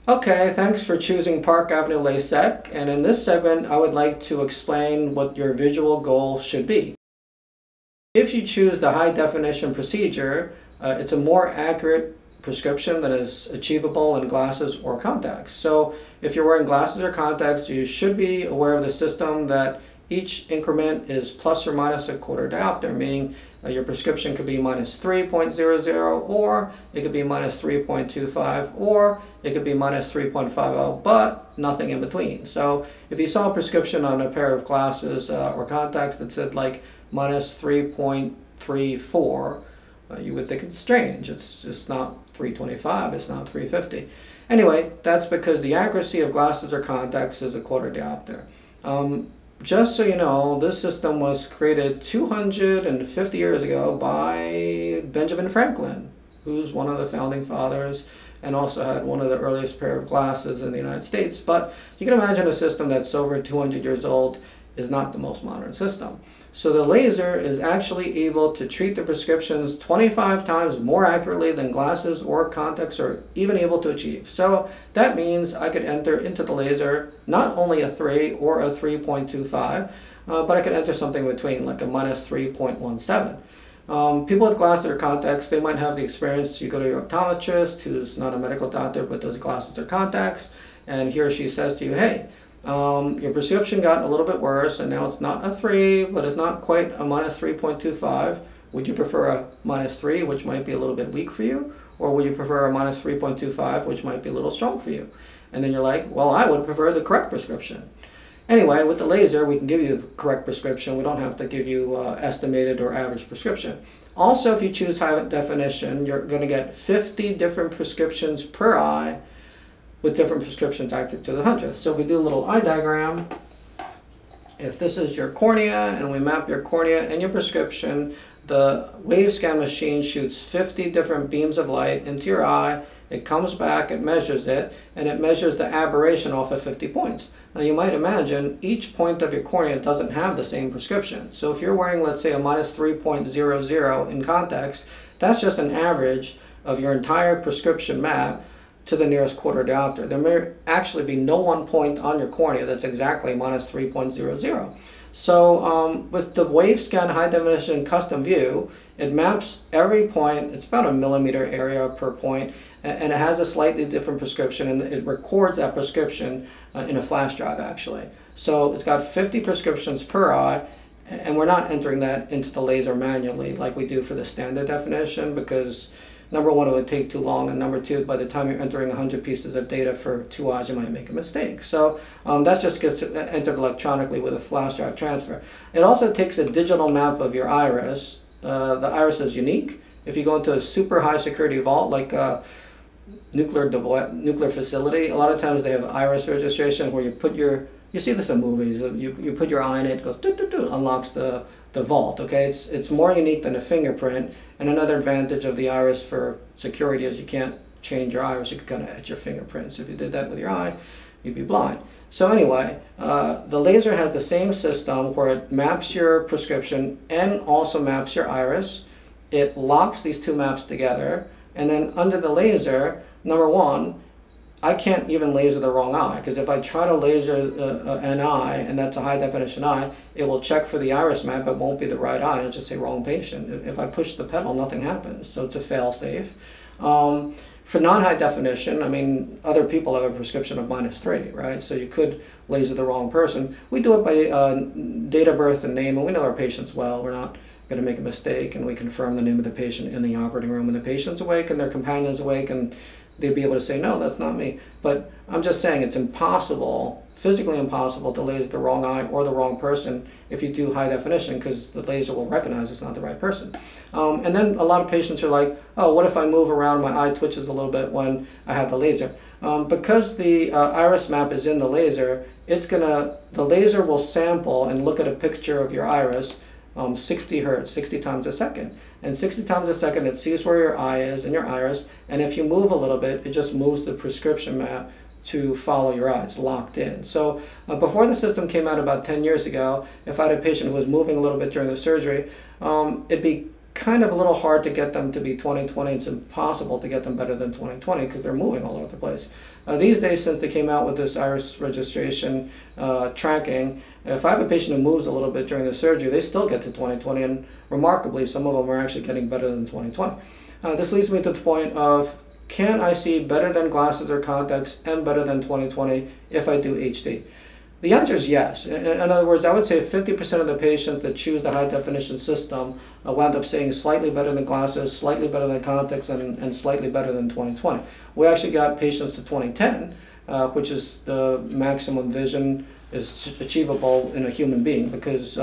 Okay, thanks for choosing Park Avenue LASEK, and in this segment I would like to explain what your visual goal should be. If you choose the high definition procedure, it's a more accurate prescription that is achievable in glasses or contacts. So if you're wearing glasses or contacts, you should be aware of the system that each increment is plus or minus a quarter diopter, meaning your prescription could be minus 3.00, or it could be minus 3.25, or it could be minus 3.50, but nothing in between. So if you saw a prescription on a pair of glasses or contacts that said like minus 3.34, you would think it's strange. It's just not 325, it's not 350. Anyway, that's because the accuracy of glasses or contacts is a quarter diopter. Just so you know, this system was created 250 years ago by Benjamin Franklin, who's one of the founding fathers and also had one of the earliest pair of glasses in the United States. But you can imagine a system that's over 200 years old is not the most modern system. So the laser is actually able to treat the prescriptions 25 times more accurately than glasses or contacts are even able to achieve. So that means I could enter into the laser not only a 3 or a 3.25, but I could enter something between, like a minus 3.17. People with glasses or contacts, they might have the experience, you go to your optometrist who's not a medical doctor but does glasses or contacts, and he or she says to you, hey, your prescription got a little bit worse and now it's not a 3, but it's not quite a minus 3.25. Would you prefer a minus 3, which might be a little bit weak for you? Or would you prefer a minus 3.25, which might be a little strong for you? And then you're like, well, I would prefer the correct prescription. Anyway, with the laser, we can give you the correct prescription. We don't have to give you estimated or average prescription. Also, if you choose high definition, you're going to get 50 different prescriptions per eye, with different prescriptions accurate to the 100th. So if we do a little eye diagram, if this is your cornea and we map your cornea and your prescription, the wave scan machine shoots 50 different beams of light into your eye. It comes back, it measures it, and it measures the aberration off of 50 points. Now you might imagine each point of your cornea doesn't have the same prescription. So if you're wearing, let's say, a minus 3.00 in contacts, that's just an average of your entire prescription map to the nearest quarter diopter. There may actually be no one point on your cornea that's exactly minus 3.00. So with the wave scan high definition custom view, it maps every point. It's about a millimeter area per point, and it has a slightly different prescription, and it records that prescription in a flash drive actually. So it's got 50 prescriptions per eye, and we're not entering that into the laser manually like we do for the standard definition, because number one, it would take too long, and number two, by the time you're entering 100 pieces of data for 2 eyes, you might make a mistake. So that just gets entered electronically with a flash drive transfer. It also takes a digital map of your iris. The iris is unique. If you go into a super high security vault, like a nuclear facility, a lot of times they have iris registration where you put your, you see this in movies, you put your eye in it, it goes doo-doo-doo, unlocks the vault. Okay, it's more unique than a fingerprint. And another advantage of the iris for security is you can't change your iris. You can kind of etch your fingerprints. If you did that with your eye, you'd be blind. So anyway, the laser has the same system where it maps your prescription and also maps your iris. It locks these two maps together, and then under the laser, number one, I can't even laser the wrong eye, because if I try to laser an eye, and that's a high definition eye, it will check for the iris map, it won't be the right eye, it'll just say wrong patient. If I push the pedal, nothing happens, so it's a fail-safe. For non-high definition, I mean, other people have a prescription of minus 3, right? So you could laser the wrong person. We do it by date of birth and name, and we know our patients well. We're not going to make a mistake, and we confirm the name of the patient in the operating room, and the patient's awake and their companion's awake, and they'd be able to say, no, that's not me. But I'm just saying it's impossible, physically impossible, to laser the wrong eye or the wrong person if you do high definition, because the laser will recognize it's not the right person. And then a lot of patients are like, oh, what if I move around, my eye twitches a little bit when I have the laser? Because the iris map is in the laser, the laser will sample and look at a picture of your iris 60 hertz, 60 times a second. And 60 times a second, it sees where your eye is and your iris, and if you move a little bit, it just moves the prescription map to follow your eye. It's locked in. So before the system came out about 10 years ago, if I had a patient who was moving a little bit during the surgery, it'd be kind of a little hard to get them to be 20/20. It's impossible to get them better than 20/20 because they're moving all over the place. These days, since they came out with this iris registration tracking, if I have a patient who moves a little bit during the surgery, they still get to 20/20, and remarkably, some of them are actually getting better than 20/20. This leads me to the point of, can I see better than glasses or contacts and better than 20/20 if I do HD? The answer is yes. In other words, I would say 50% of the patients that choose the high definition system wound up saying slightly better than glasses, slightly better than contacts, and slightly better than 20/20. We actually got patients to 20/10, which is the maximum vision is achievable in a human being, because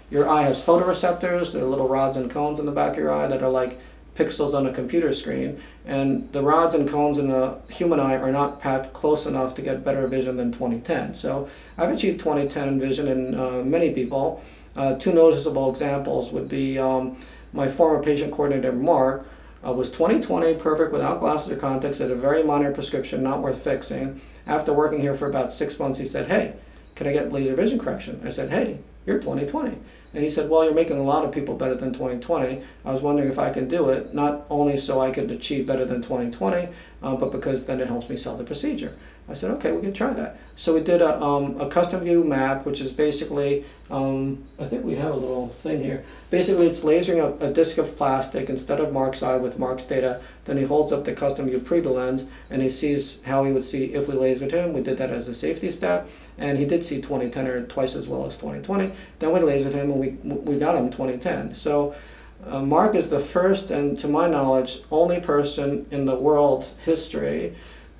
your eye has photoreceptors. There are little rods and cones in the back of your eye that are like pixels on a computer screen, and the rods and cones in the human eye are not packed close enough to get better vision than 20/10. So I've achieved 20/10 vision in many people. Two noticeable examples would be my former patient coordinator, Mark, was 20/20 perfect without glasses or contacts, had a very minor prescription, not worth fixing. After working here for about 6 months, he said, "Hey, can I get laser vision correction?" I said, "Hey, you're 20/20. And he said, "Well, you're making a lot of people better than 20/20. I was wondering if I can do it, not only so I could achieve better than 20/20, but because then it helps me sell the procedure." I said, "Okay, we can try that." So we did a custom view map, which is basically, I think we have a little thing here. Basically, it's lasering a disc of plastic instead of Mark's eye with Mark's data. Then he holds up the custom view preview lens, and he sees how he would see if we lasered him. We did that as a safety step, and he did see 20/10 or twice as well as 20/20. Then we lasered him, and we got him 20/10. So Mark is the first, and to my knowledge, only person in the world's history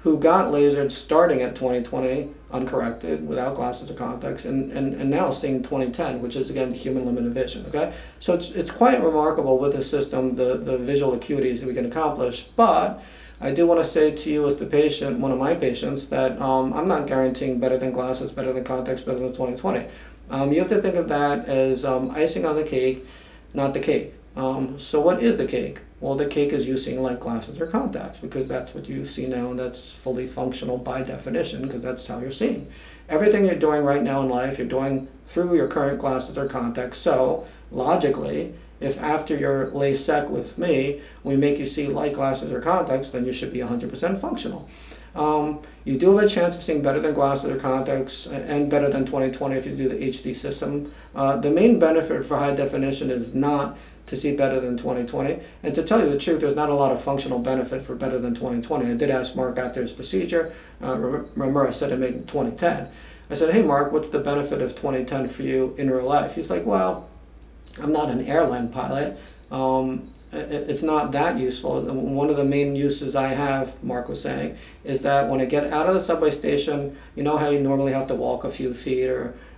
who got lasered starting at 20/20 uncorrected without glasses or contacts, and now seeing 20/10, which is again human limited vision. Okay, so it's quite remarkable with the system, the visual acuities that we can accomplish. But I do want to say to you as the patient, one of my patients, that I'm not guaranteeing better than glasses, better than contacts, better than 20/20. You have to think of that as icing on the cake, not the cake. So what is the cake? Well, the cake is you seeing like glasses or contacts, because that's what you see now, and that's fully functional by definition, because that's how you're seeing. Everything you're doing right now in life, you're doing through your current glasses or contacts. So logically, if after your LASEK with me, we make you see like glasses or contacts, then you should be 100% functional. You do have a chance of seeing better than glasses or contacts and better than 20/20 if you do the HD system. The main benefit for high definition is not to see better than 20/20. And to tell you the truth, there's not a lot of functional benefit for better than 20/20. I did ask Mark after his procedure. Remember I said I made 20/10. I said, "Hey Mark, what's the benefit of 20/10 for you in real life?" He's like, "Well, I'm not an airline pilot. It's not that useful. One of the main uses I have," Mark was saying, "is that when I get out of the subway station, you know how you normally have to walk a few feet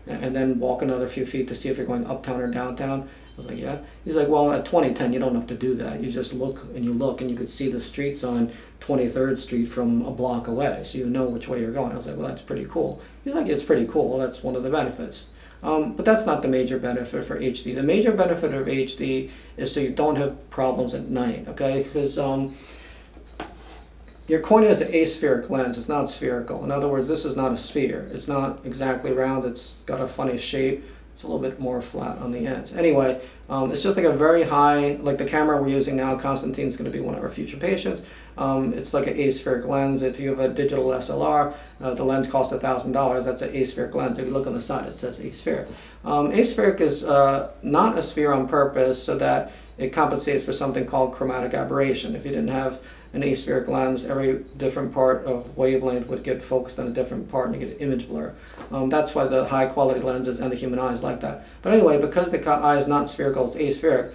and then walk another few feet to see if you're going uptown or downtown?" I was like, "Yeah." He's like, "Well, at 20/10, you don't have to do that. You just look, and you could see the streets on 23rd Street from a block away, so you know which way you're going." I was like, "Well, that's pretty cool." He's like, "It's pretty cool. That's one of the benefits." But that's not the major benefit for HD. The major benefit of HD is so you don't have problems at night, okay? Because your cornea is an aspheric lens. It's not spherical. In other words, this is not a sphere. It's not exactly round. It's got a funny shape. It's a little bit more flat on the ends. Anyway, it's just like a very high, like the camera we're using now, Constantine's going to be one of our future patients. It's like an aspheric lens. If you have a digital SLR, the lens costs $1,000. That's an aspheric lens. If you look on the side, it says aspheric. Aspheric is not a sphere on purpose so that it compensates for something called chromatic aberration. If you didn't have an aspheric lens, every different part of wavelength would get focused on a different part and you get image blur. That's why the high quality lenses and the human eye is like that. But anyway, because the eye is not spherical, it's aspheric,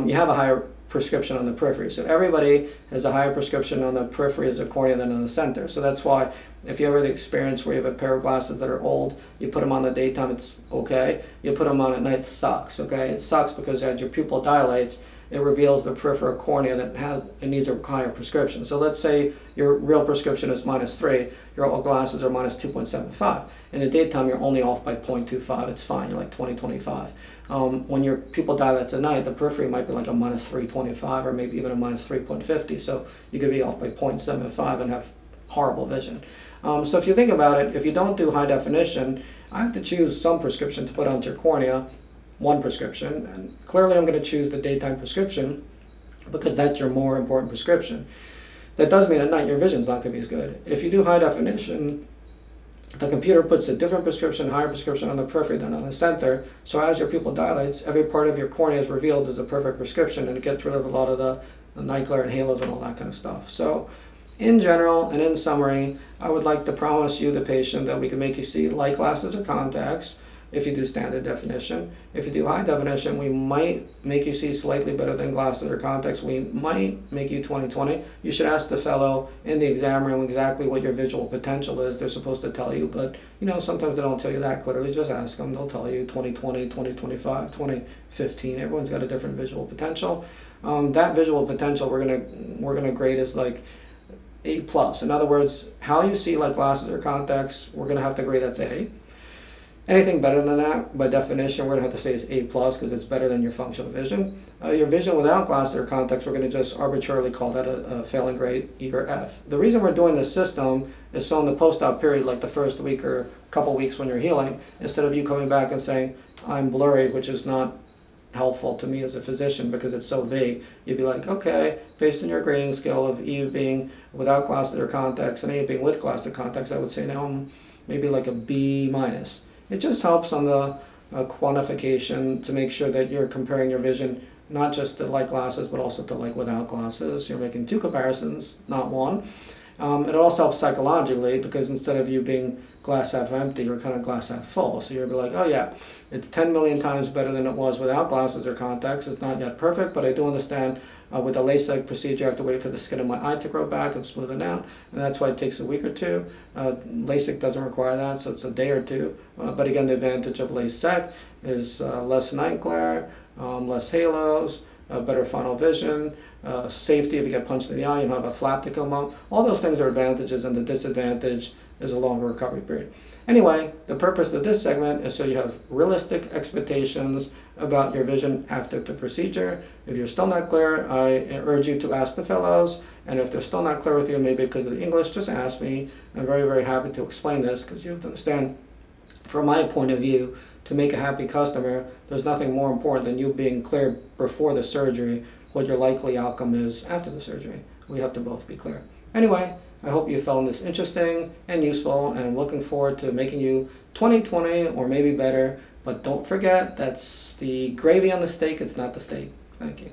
you have a higher prescription on the periphery. So everybody has a higher prescription on the periphery as a cornea than on the center. So that's why if you ever have the experience where you have a pair of glasses that are old, you put them on the daytime, it's okay. You put them on at night, it sucks, okay? It sucks because as your pupil dilates, it reveals the peripheral cornea that needs a higher prescription. So let's say your real prescription is -3, your glasses are -2.75. In the daytime, you're only off by 0.25. It's fine. You're like 20/25. When your pupil dilates at night, the periphery might be like a -3.25 or maybe even a -3.50. So you could be off by 0.75 and have horrible vision. So if you think about it, if you don't do high definition, I have to choose some prescription to put onto your cornea. one prescription, and clearly I'm going to choose the daytime prescription because that's your more important prescription. That does mean at night your vision's not going to be as good. If you do high definition, the computer puts a different prescription, higher prescription on the periphery than on the center, so as your pupil dilates, every part of your cornea is revealed as a perfect prescription, and it gets rid of a lot of the night glare and halos and all that kind of stuff. So in general and in summary, I would like to promise you, the patient, that we can make you see light glasses or contacts if you do standard definition. If you do high definition, we might make you see slightly better than glasses or contacts. We might make you 20/20. You should ask the fellow in the exam room exactly what your visual potential is. They're supposed to tell you, but you know, sometimes they don't tell you that clearly. Just ask them. They'll tell you 20/20, 20/25, 20/15. Everyone's got a different visual potential. That visual potential we're gonna grade as like A+. In other words, how you see like glasses or contacts, we're gonna have to grade as A. Anything better than that, by definition, we're going to have to say is A+ because it's better than your functional vision. Your vision without glasses or contacts, we're going to just arbitrarily call that a failing grade, E or F. The reason we're doing this system is so in the post-op period, like the first week or couple weeks when you're healing, instead of you coming back and saying, I'm blurry, which is not helpful to me as a physician because it's so vague, you'd be like, okay, based on your grading scale of E being without glasses or contacts and A being with glasses or contacts, I would say now I'm maybe like a B-. It just helps on the quantification to make sure that you're comparing your vision not just to like glasses but also to like without glasses. You're making two comparisons, not one. It also helps psychologically because instead of you being glass half empty, you're kind of glass half full. So you'll be like, oh yeah, it's 10 million times better than it was without glasses or contacts. It's not yet perfect, but I do understand with the LASIK procedure, I have to wait for the skin of my eye to grow back and smoothen out, and that's why it takes a week or two. LASIK doesn't require that, so it's a day or two. But again, the advantage of LASIK is less night glare, less halos, better final vision, safety if you get punched in the eye, you don't have a flap to come up. All those things are advantages, and the disadvantage is a longer recovery period. Anyway, the purpose of this segment is so you have realistic expectations about your vision after the procedure. If you're still not clear, I urge you to ask the fellows, and if they're still not clear with you, maybe because of the English, just ask me. I'm very, very happy to explain this because you have to understand, from my point of view, to make a happy customer, there's nothing more important than you being clear before the surgery what your likely outcome is after the surgery. We have to both be clear. Anyway, I hope you found this interesting and useful, and I'm looking forward to making you 20/20 or maybe better. But don't forget, that's the gravy on the steak, it's not the steak. Thank you.